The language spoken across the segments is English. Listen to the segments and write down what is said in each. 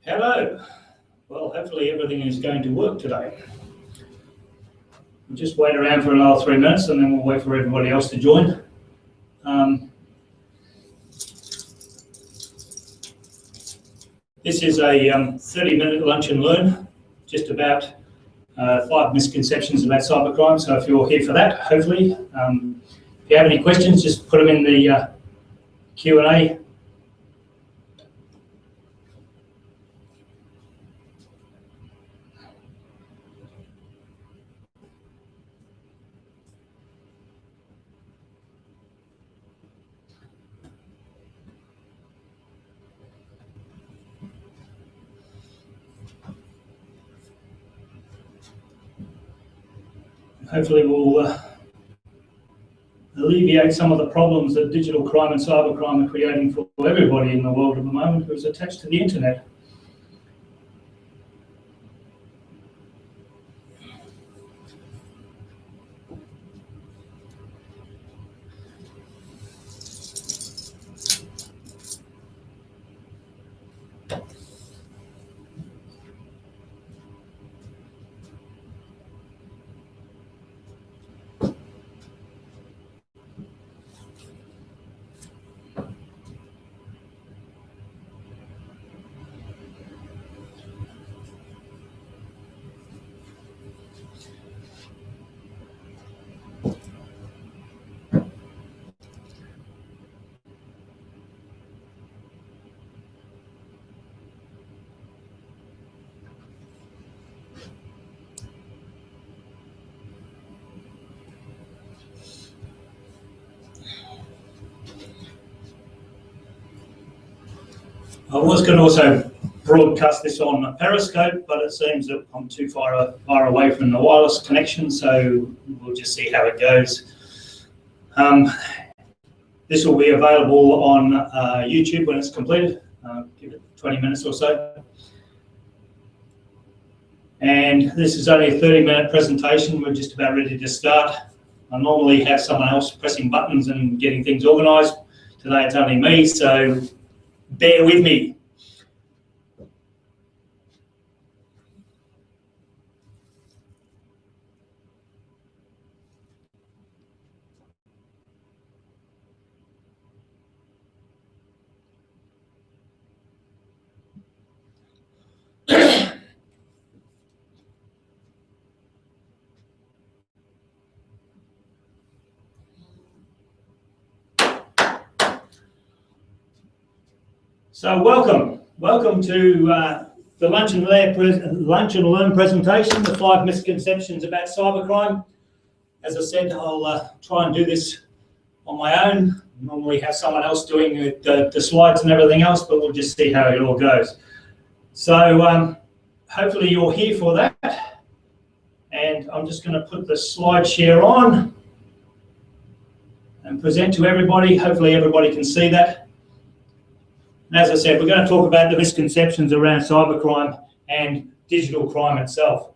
Hello. Well, hopefully everything is going to work today. We'll just wait around for another 3 minutes and then we'll wait for everybody else to join. This is a 30-minute lunch and learn, just about 5 misconceptions about cybercrime. So if you're here for that, hopefully, if you have any questions, just put them in the Q&A. Hopefully we'll alleviate some of the problems that digital crime and cybercrime are creating for everybody in the world at the moment who's attached to the internet. I was going to also broadcast this on Periscope, but it seems that I'm too far away from the wireless connection, so we'll just see how it goes. This will be available on YouTube when it's completed. Give it 20 minutes or so. And this is only a 30-minute presentation. We're just about ready to start. I normally have someone else pressing buttons and getting things organised. Today it's only me, so bear with me. So welcome to the Lunch and Learn presentation, the 5 misconceptions about cybercrime. As I said, I'll try and do this on my own. Normally have someone else doing the slides and everything else, but we'll just see how it all goes. So hopefully you're here for that. And I'm just going to put the slide share on and present to everybody. Hopefully everybody can see that. And as I said, we're going to talk about the misconceptions around cybercrime and digital crime itself.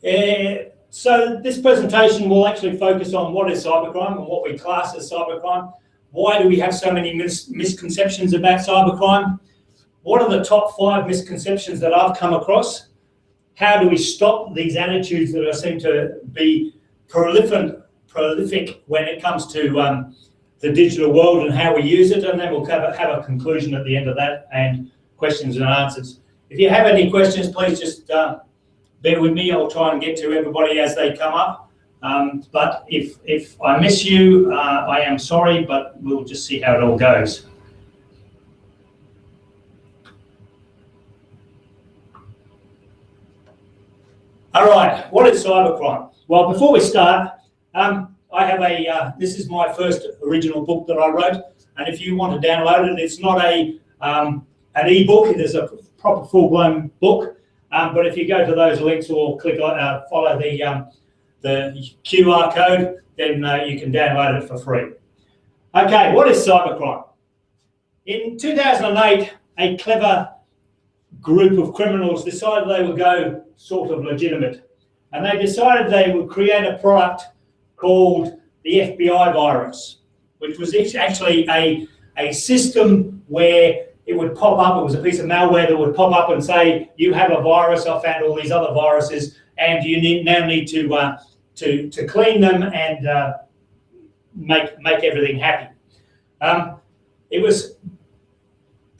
So this presentation will actually focus on what is cybercrime and what we class as cybercrime. Why do we have so many misconceptions about cybercrime? What are the top 5 misconceptions that I've come across? How do we stop these attitudes that seem to be prolific when it comes to the digital world and how we use it? And then we'll have a conclusion at the end of that and questions and answers. If you have any questions, please just bear with me. I'll try and get to everybody as they come up. But if I miss you, I am sorry, but we'll just see how it all goes. All right, what is cybercrime? Well, before we start, I have this is my first original book that I wrote, and if you want to download it, it's not an e-book, it is a proper full-blown book, but if you go to those links or follow the QR code, then you can download it for free. Okay, what is cybercrime? In 2008, a clever group of criminals decided they would go sort of legitimate, and they decided they would create a product called the FBI virus, which was actually a a system where it would pop up. It was a piece of malware that would pop up and say, you have a virus, I found all these other viruses, and you now need to clean them and make everything happy. It was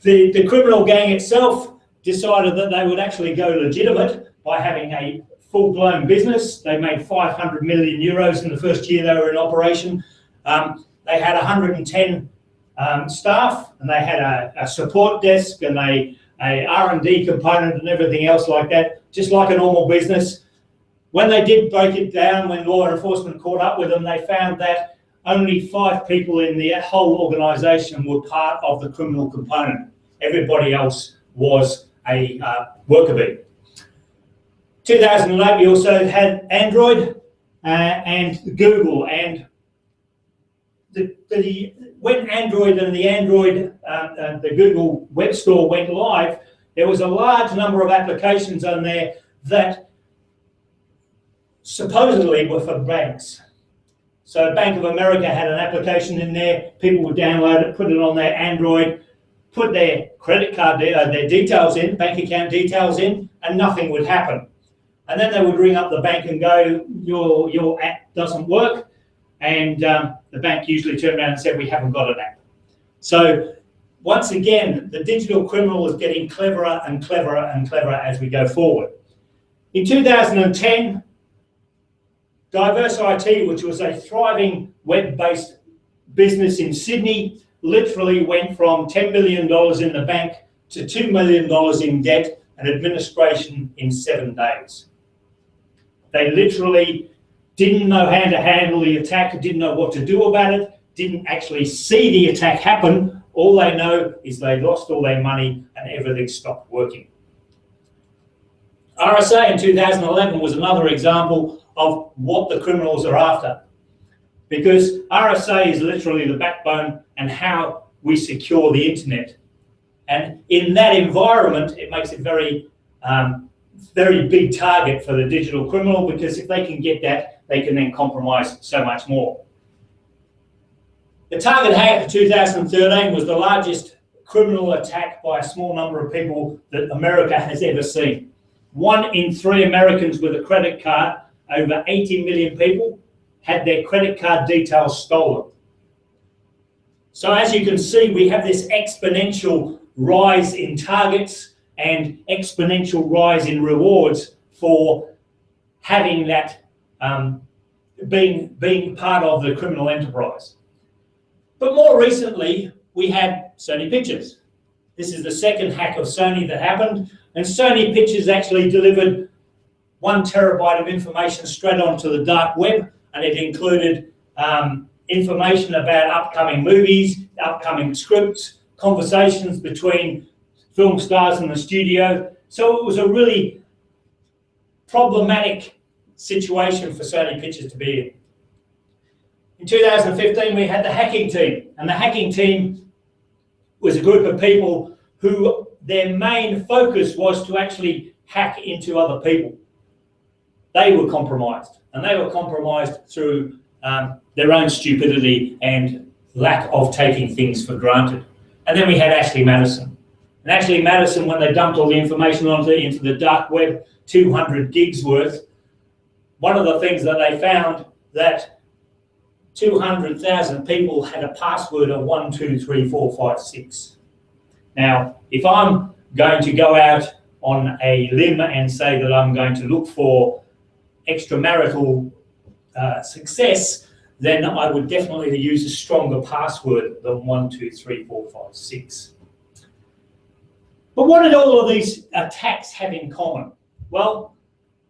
the criminal gang itself decided that they would actually go legitimate by having a full-blown business. They made 500 million euros in the first year they were in operation. They had 110 staff, and they had a support desk and a R&D component and everything else like that, just like a normal business. When they did break it down, when law enforcement caught up with them, they found that only 5 people in the whole organisation were part of the criminal component. Everybody else was a worker bee. 2008, we also had Android and Google, and when Android and the Google Web Store went live, there was a large number of applications on there that supposedly were for banks. So Bank of America had an application in there. People would download it, put it on their Android, put their credit card, their details in, bank account details in, and nothing would happen. And then they would ring up the bank and go, your app doesn't work. And the bank usually turned around and said, we haven't got an app. So once again, the digital criminal is getting cleverer and cleverer and cleverer as we go forward. In 2010, Diverse IT, which was a thriving web-based business in Sydney, literally went from $10 million in the bank to $2 million in debt and administration in 7 days. They literally didn't know how to handle the attack, didn't know what to do about it, didn't actually see the attack happen. All they know is they lost all their money and everything stopped working. RSA in 2011 was another example of what the criminals are after, because RSA is literally the backbone and how we secure the internet. And in that environment, it makes it very big target for the digital criminal, because if they can get that, they can then compromise so much more. The Target hack of 2013 was the largest criminal attack by a small number of people that America has ever seen. 1 in 3 Americans with a credit card, over 80 million people, had their credit card details stolen. So as you can see, we have this exponential rise in targets and exponential rise in rewards for having that being part of the criminal enterprise. But more recently, we had Sony Pictures. This is the second hack of Sony that happened, and Sony Pictures actually delivered 1 terabyte of information straight onto the dark web, and it included information about upcoming movies, upcoming scripts, conversations between film stars in the studio. So it was a really problematic situation for Sony Pictures to be in. In 2015, we had the hacking team, and the hacking team was a group of people who their main focus was to actually hack into other people. They were compromised, and they were compromised through their own stupidity and lack of taking things for granted. And then we had Ashley Madison. And Ashley Madison, when they dumped all the information into the dark web, 200 gigs worth, one of the things that they found that 200,000 people had a password of 1, 2, 3, 4, 5, 6. Now, if I'm going to go out on a limb and say that I'm going to look for extramarital success, then I would definitely use a stronger password than 1, 2, 3, 4, 5, 6. But what did all of these attacks have in common? Well,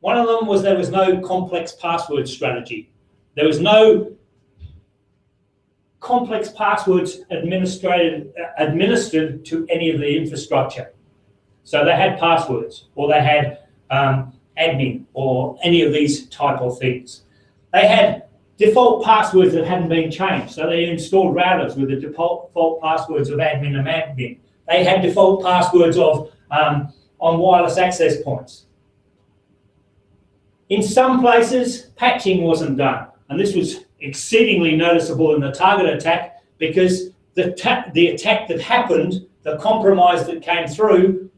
one of them was there was no complex password strategy. There was no complex passwords administered to any of the infrastructure. So they had passwords, or they had admin, or any of these type of things. They had default passwords that hadn't been changed. So they installed routers with the default passwords of admin and admin. They had default passwords of on wireless access points. In some places, patching wasn't done. And this was exceedingly noticeable in the target attack, because the attack that happened, the compromise that came through,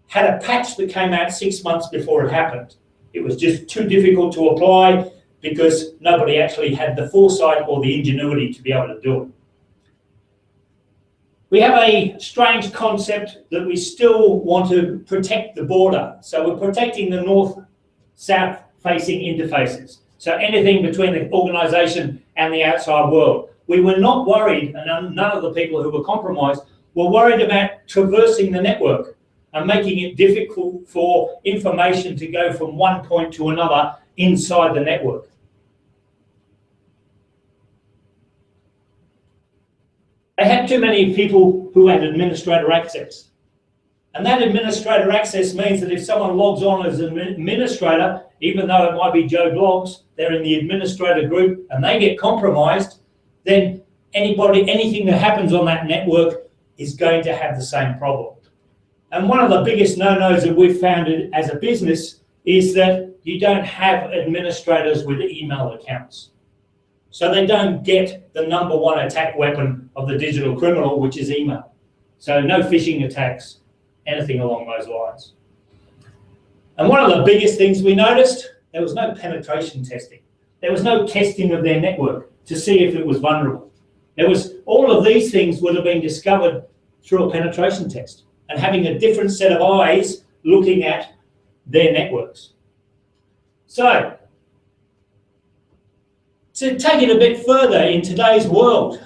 had a patch that came out 6 months before it happened. It was just too difficult to apply because nobody actually had the foresight or the ingenuity to be able to do it. We have a strange concept that we still want to protect the border. So we're protecting the north-south facing interfaces. So anything between the organisation and the outside world. We were not worried, and none of the people who were compromised were worried about traversing the network and making it difficult for information to go from one point to another inside the network. They had too many people who had administrator access. And that administrator access means that if someone logs on as an administrator, even though it might be Joe Blogs, they're in the administrator group and they get compromised, then anything that happens on that network is going to have the same problem. And one of the biggest no-nos that we've found as a business is that you don't have administrators with email accounts. So they don't get the number one attack weapon of the digital criminal, which is email. So no phishing attacks, anything along those lines. And one of the biggest things we noticed, there was no penetration testing. There was no testing of their network to see if it was vulnerable. All of these things would have been discovered through a penetration test and having a different set of eyes looking at their networks. So, to take it a bit further in today's world,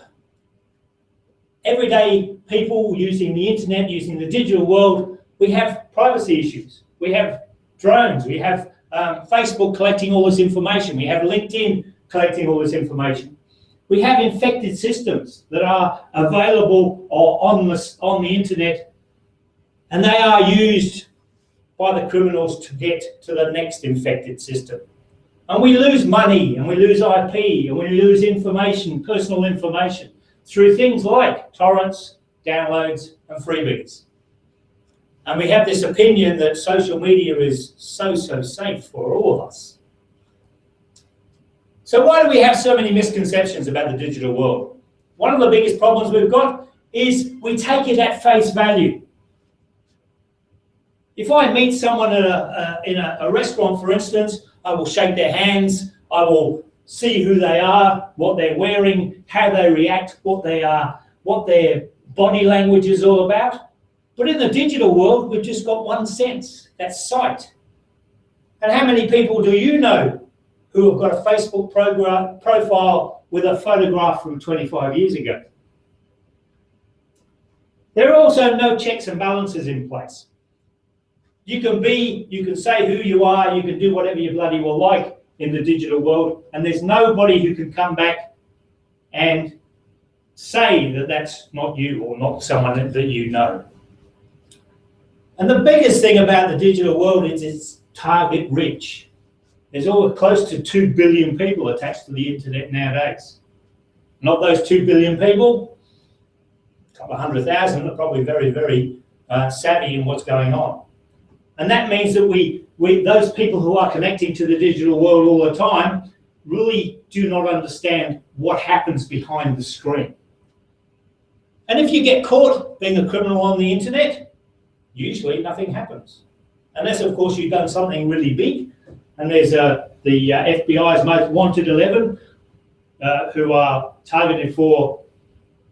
everyday people using the internet, using the digital world, we have privacy issues. We have drones, we have Facebook collecting all this information, we have LinkedIn collecting all this information. We have infected systems that are available or on the internet, and they are used by the criminals to get to the next infected system. And we lose money, and we lose IP, and we lose information, personal information, through things like torrents, downloads, and freebies. And we have this opinion that social media is so safe for all of us. So why do we have so many misconceptions about the digital world? One of the biggest problems we've got is we take it at face value. If I meet someone in a restaurant, for instance, I will shake their hands, I will see who they are, what they're wearing, how they react, what their body language is all about. But in the digital world, we've just got one sense, that's sight. And how many people do you know who have got a Facebook profile with a photograph from 25 years ago? There are also no checks and balances in place. You can say who you are, you can do whatever you bloody well like in the digital world, and there's nobody who can come back and say that that's not you or not someone that you know. And the biggest thing about the digital world is it's target rich. There's close to 2 billion people attached to the internet nowadays. Not those 2 billion people, a couple of 100,000 are probably very savvy in what's going on. And that means that those people who are connecting to the digital world all the time really do not understand what happens behind the screen. And if you get caught being a criminal on the internet, usually nothing happens. Unless, of course, you've done something really big. And there's the FBI's most wanted 11 who are targeted for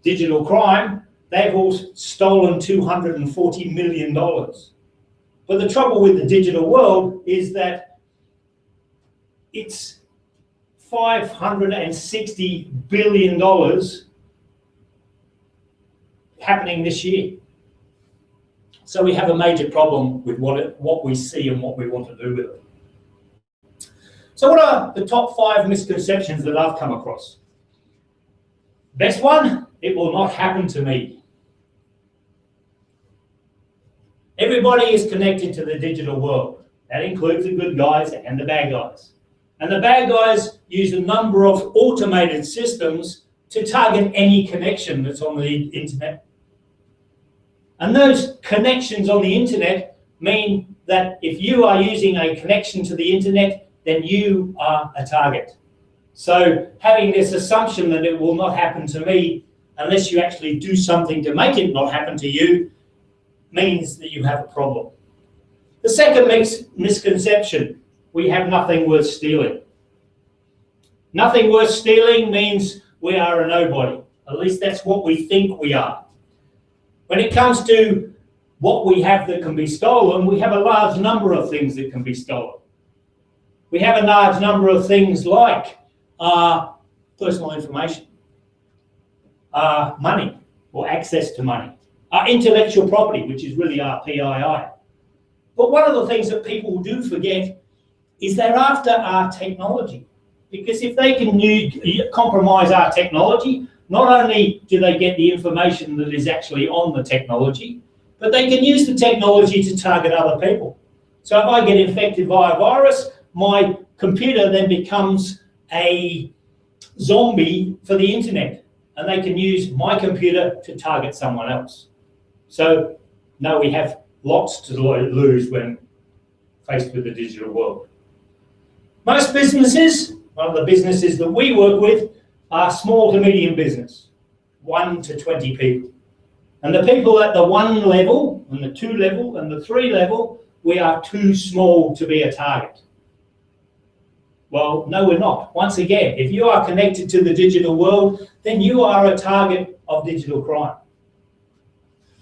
digital crime. They've all stolen $240 million. But the trouble with the digital world is that it's $560 billion happening this year. So we have a major problem with what we see and what we want to do with it. So what are the top 5 misconceptions that I've come across? Best one, it will not happen to me. Everybody is connected to the digital world. That includes the good guys and the bad guys. And the bad guys use a number of automated systems to target any connection that's on the internet. And those connections on the internet mean that if you are using a connection to the internet, then you are a target. So having this assumption that it will not happen to me unless you actually do something to make it not happen to you, means that you have a problem. The second misconception, we have nothing worth stealing. Nothing worth stealing means we are a nobody. At least that's what we think we are. When it comes to what we have that can be stolen, we have a large number of things that can be stolen. We have a large number of things like our personal information, our money or access to money, our intellectual property, which is really our PII. But one of the things that people do forget is they're after our technology. Because if they can compromise our technology, not only do they get the information that is actually on the technology, but they can use the technology to target other people. So if I get infected by a virus, my computer then becomes a zombie for the internet, and they can use my computer to target someone else. So no, we have lots to lose when faced with the digital world. Most businesses, one of the businesses that we work with, are small to medium business, 1 to 20 people. And the people at the 1 level, and the 2 level, and the 3 level, we are too small to be a target. Well, no, we're not. Once again, if you are connected to the digital world, then you are a target of digital crime.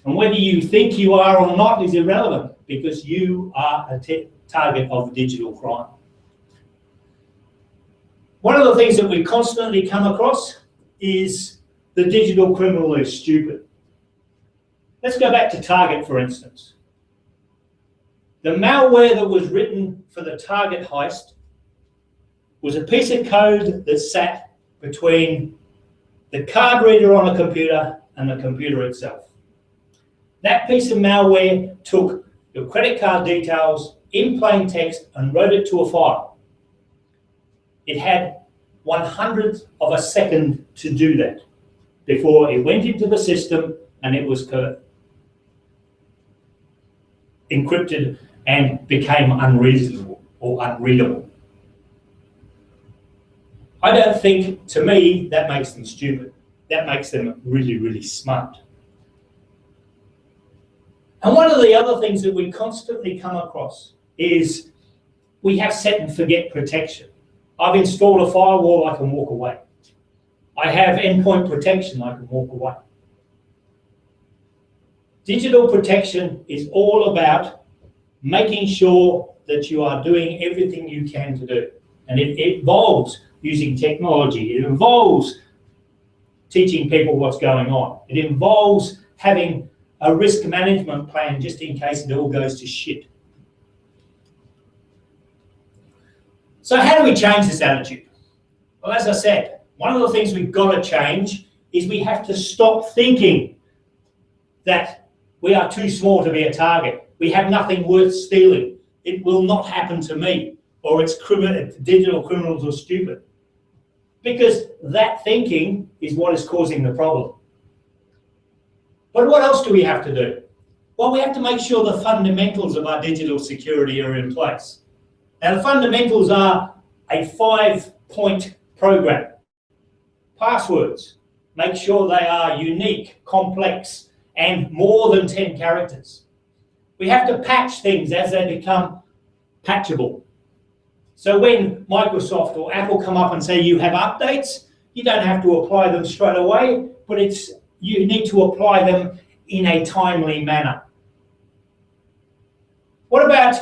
And whether you think you are or not is irrelevant, because you are a target of digital crime. One of the things that we constantly come across is the digital criminal is stupid. Let's go back to Target, for instance. The malware that was written for the Target heist was a piece of code that sat between the card reader on a computer and the computer itself. That piece of malware took your credit card details in plain text and wrote it to a file. It had 1/100th of a second to do that before it went into the system and it was encrypted and became unreadable or unreadable. I don't think, to me, that makes them stupid. That makes them really, really smart. And one of the other things that we constantly come across is we have set and forget protection. I've installed a firewall, I can walk away. I have endpoint protection, I can walk away. Digital protection is all about making sure that you are doing everything you can to do. And it involves using technology. It involves teaching people what's going on. It involves having a risk management plan just in case it all goes to shit. So how do we change this attitude? Well, as I said, one of the things we've got to change is we have to stop thinking that we are too small to be a target. We have nothing worth stealing. It will not happen to me, or it's digital criminals are stupid. Because that thinking is what is causing the problem. But what else do we have to do? Well, we have to make sure the fundamentals of our digital security are in place. Now, the fundamentals are a 5-point program. Passwords, make sure they are unique, complex, and more than 10 characters. We have to patch things as they become patchable. So when Microsoft or Apple come up and say you have updates, you don't have to apply them straight away, but you need to apply them in a timely manner. What about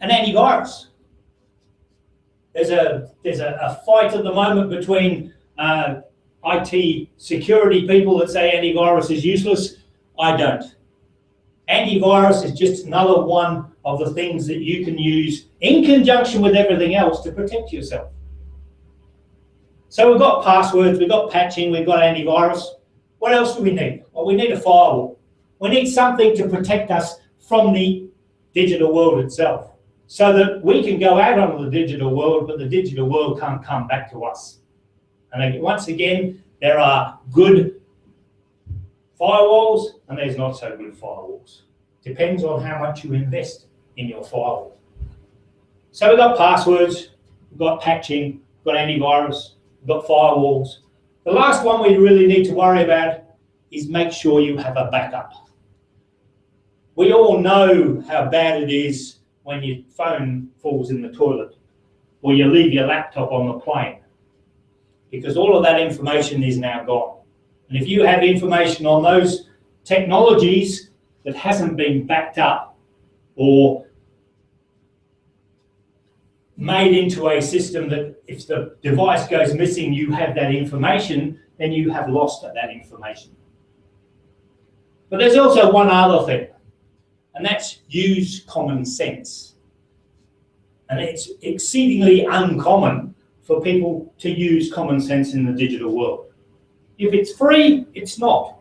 an antivirus? There's a fight at the moment between IT security people that say antivirus is useless. I don't. Antivirus is just another one of the things that you can use in conjunction with everything else to protect yourself. So we've got passwords, we've got patching, we've got antivirus. What else do we need? Well, we need a firewall. We need something to protect us from the digital world itself, so that we can go out onto the digital world, but the digital world can't come back to us. And once again, there are good firewalls and there's not so good firewalls. Depends on how much you invest in your firewall. So we've got passwords, we've got patching, we've got antivirus, we've got firewalls. The last one we really need to worry about is make sure you have a backup. We all know how bad it is when your phone falls in the toilet or you leave your laptop on the plane, because all of that information is now gone. And if you have information on those technologies that hasn't been backed up or made into a system that if the device goes missing, you have that information, then you have lost that information. But there's also one other thing, and that's use common sense. And it's exceedingly uncommon for people to use common sense in the digital world. If it's free, it's not.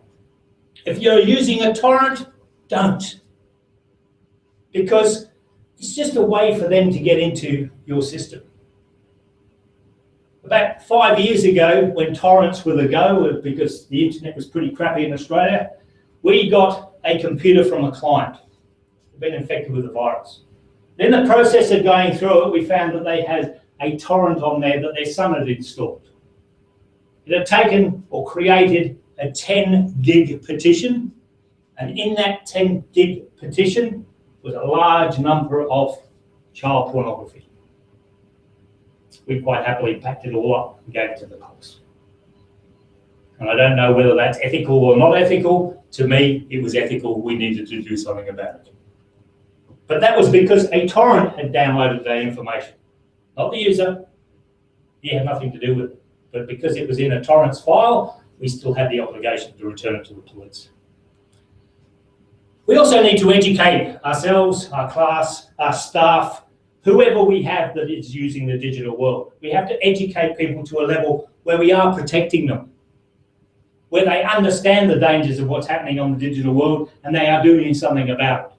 If you're using a torrent, don't. Because it's just a way for them to get into your system. About 5 years ago, when torrents were the go, because the internet was pretty crappy in Australia, we got a computer from a client who'd been infected with the virus. In the process of going through it, we found that they had a torrent on there that their son had installed. It had taken or created a 10 gig partition, and in that 10 gig partition was a large number of child pornography. We quite happily packed it all up and gave it to the cops. And I don't know whether that's ethical or not ethical. To me, it was ethical. We needed to do something about it. But that was because a torrent had downloaded that information. Not the user. He had nothing to do with it. But because it was in a torrents file, we still had the obligation to return it to the police. We also need to educate ourselves, our class, our staff, whoever we have that is using the digital world. We have to educate people to a level where we are protecting them, where they understand the dangers of what's happening on the digital world and they are doing something about it.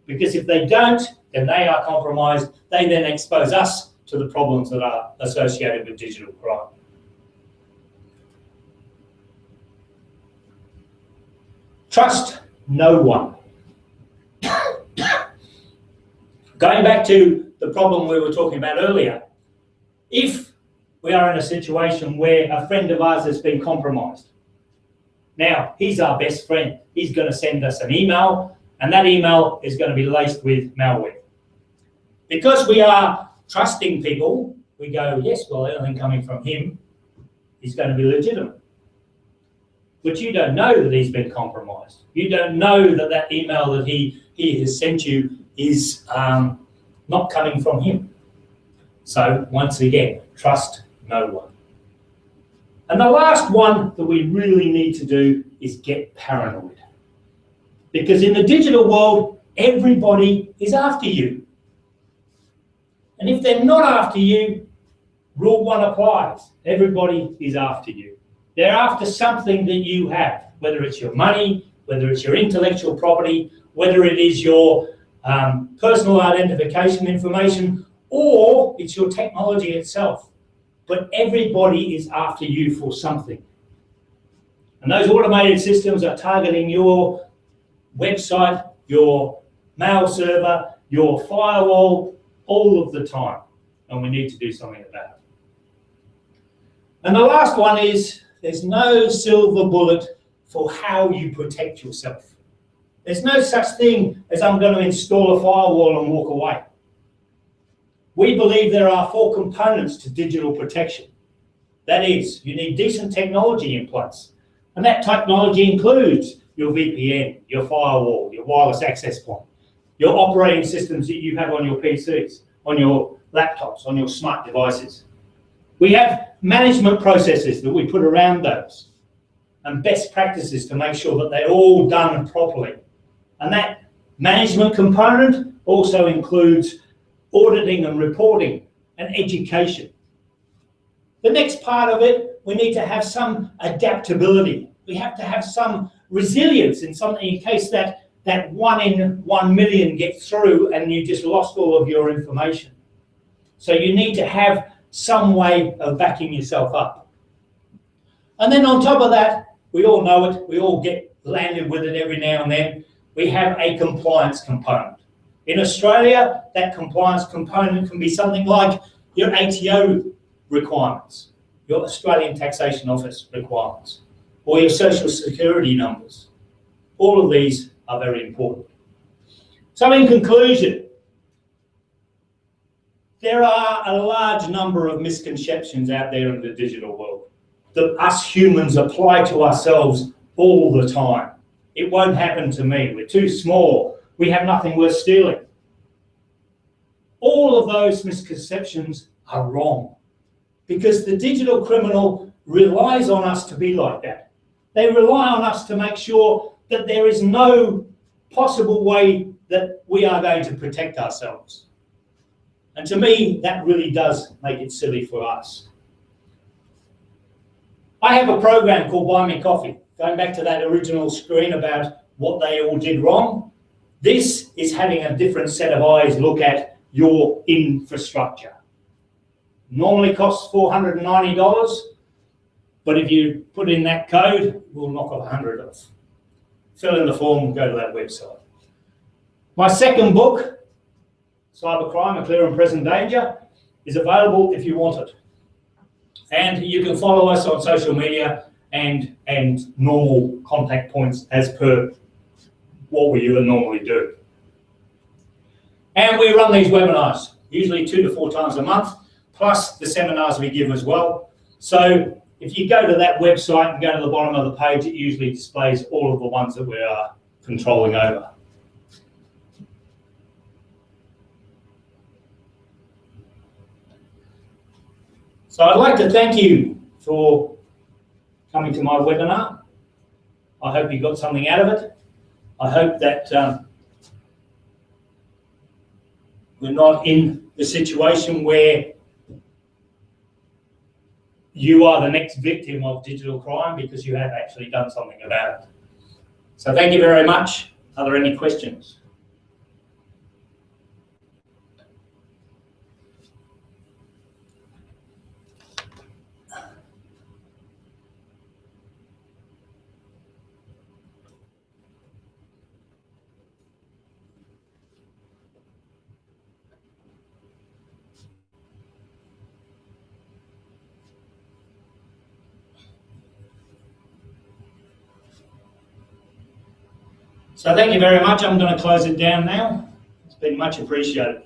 Because if they don't, then they are compromised. They then expose us to the problems that are associated with digital crime. Trust no one. Going back to the problem we were talking about earlier, if we are in a situation where a friend of ours has been compromised, now he's our best friend, he's going to send us an email, and that email is going to be laced with malware. Because we are trusting people, we go, yes, well, anything coming from him is going to be legitimate. But you don't know that he's been compromised. You don't know that that email that he has sent you is not coming from him. So once again, trust no one. And the last one that we really need to do is get paranoid. Because in the digital world, everybody is after you. And if they're not after you, rule one applies. Everybody is after you. They're after something that you have, whether it's your money, whether it's your intellectual property, whether it is your personal identification information, or it's your technology itself. But everybody is after you for something. And those automated systems are targeting your website, your mail server, your firewall, all of the time. And we need to do something about it. And the last one is, there's no silver bullet for how you protect yourself. There's no such thing as I'm going to install a firewall and walk away. We believe there are 4 components to digital protection. That is, you need decent technology in place. And that technology includes your VPN, your firewall, your wireless access point, your operating systems that you have on your PCs, on your laptops, on your smart devices. We have management processes that we put around those and best practices to make sure that they're all done properly. And that management component also includes auditing and reporting and education. The next part of it, we need to have some adaptability. We have to have some resilience in something in case that 1 in 1 million gets through and you just lost all of your information. So you need to have some way of backing yourself up. And then on top of that, we all know it, we all get landed with it every now and then, we have a compliance component. In Australia, that compliance component can be something like your ATO requirements, your Australian Taxation Office requirements, or your social security numbers. All of these are very important. So in conclusion, there are a large number of misconceptions out there in the digital world that us humans apply to ourselves all the time. It won't happen to me. We're too small. We have nothing worth stealing. All of those misconceptions are wrong because the digital criminal relies on us to be like that. They rely on us to make sure that there is no possible way that we are going to protect ourselves. And to me, that really does make it silly for us. I have a program called Wyoming Coffee, going back to that original screen about what they all did wrong. This is having a different set of eyes look at your infrastructure. Normally costs $490, but if you put in that code, we'll knock off $100 off. Fill in the form, go to that website. My second book, Cybercrime, A Clear and Present Danger, is available if you want it. And you can follow us on social media and normal contact points as per what we would normally do. And we run these webinars, usually 2 to 4 times a month, plus the seminars we give as well. So if you go to that website and go to the bottom of the page, it usually displays all of the ones that we are controlling over. So I'd like to thank you for coming to my webinar. I hope you got something out of it. I hope that we're not in the situation where you are the next victim of digital crime because you have actually done something about it. So thank you very much. Are there any questions? So thank you very much. I'm going to close it down now. It's been much appreciated.